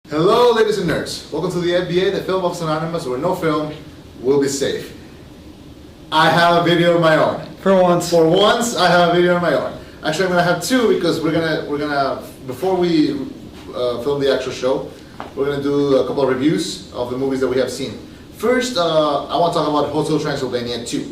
Hello, ladies and nerds. Welcome to the FBA, the Film Buffs Anonymous, where no film will be safe. I have a video of my own. For once. For once, I have a video of my own. Actually, I'm gonna have two because we're gonna before we film the actual show, we're gonna do a couple of reviews of the movies that we have seen. First, I want to talk about Hotel Transylvania 2.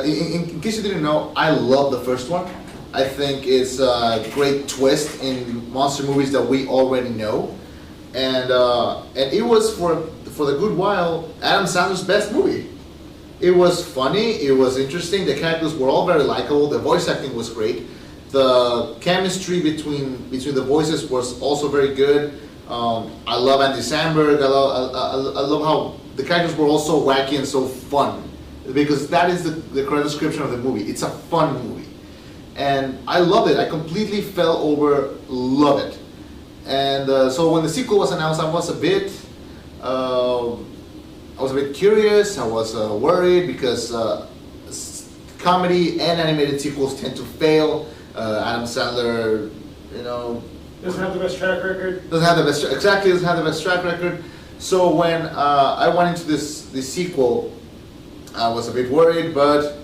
In case you didn't know, I love the first one. I think it's a great twist in monster movies that we already know, and it was for the good while Adam Sandler's best movie. It was funny, it was interesting. The characters were all very likable. The voice acting was great. The chemistry between the voices was also very good. I love Andy Samberg. I love how the characters were also wacky and so fun, because that is the correct description of the movie. It's a fun movie. And I loved it. I completely fell over, love it. And so when the sequel was announced, I was a bit curious. I was worried because comedy and animated sequels tend to fail. Adam Sandler, Doesn't have the best track record. doesn't have the best track record. So when I went into this sequel, I was a bit worried, but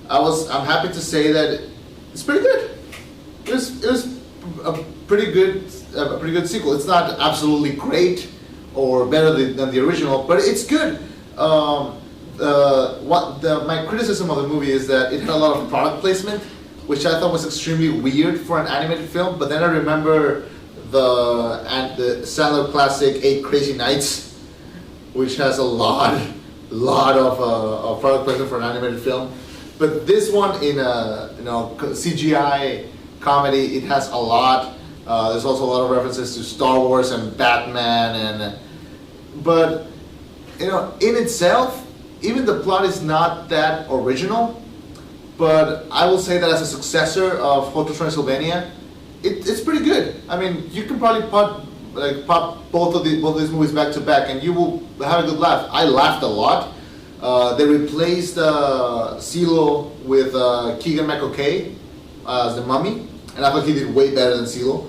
I'm happy to say that it's pretty good. It was a pretty good sequel. It's not absolutely great or better than the original, but it's good. My criticism of the movie is that it had a lot of product placement, which I thought was extremely weird for an animated film. But then I remember the Sandler classic 8 Crazy Nights, which has a lot of product placement for an animated film. But this one, in CGI comedy, it has a lot. There's also a lot of references to Star Wars and Batman, but in itself, even the plot is not that original. But I will say that as a successor of Hotel Transylvania, it's pretty good. I mean, you can probably pop both of these movies back to back, and you will have a good laugh. I laughed a lot. They replaced CeeLo with Keegan-Michael Kay as the mummy, and I thought he did way better than CeeLo.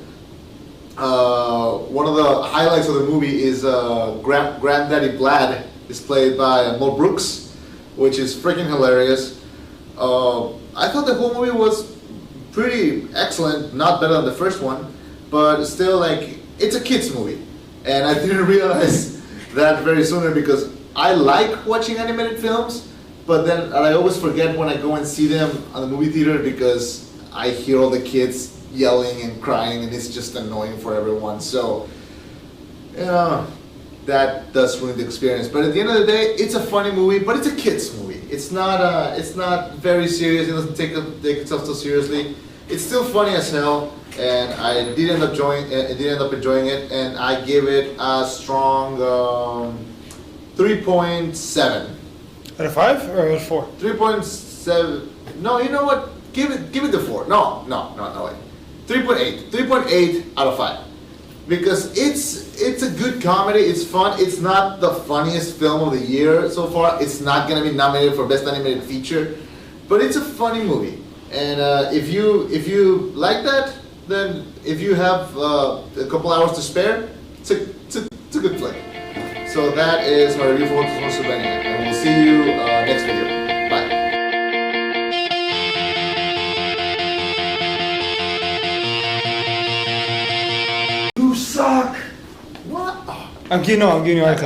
One of the highlights of the movie is Granddaddy Vlad is played by Mel Brooks, which is freaking hilarious. I thought the whole movie was pretty excellent, not better than the first one, but still, it's a kids movie, and I didn't realize that very soon because I like watching animated films, but then I always forget when I go and see them on the movie theater because I hear all the kids yelling and crying, and it's just annoying for everyone. So, that does ruin the experience. But at the end of the day, it's a funny movie, but it's a kids movie. It's not very serious. It doesn't take itself so seriously. It's still funny as hell, and I did end up enjoying it, and I give it a strong 3.7. Out of 5 or out of 4? 3.7. No, you know what? Give it the 4. No way. 3.8. 3.8 out of 5. Because it's a good comedy. It's fun. It's not the funniest film of the year so far. It's not gonna be nominated for Best Animated Feature, but it's a funny movie. And if you like that, then if you have a couple hours to spare, it's a good flick. So that is my review for Hotel Transylvania, and we'll see you next video. Bye. You suck! What? I'm giving you a hard time.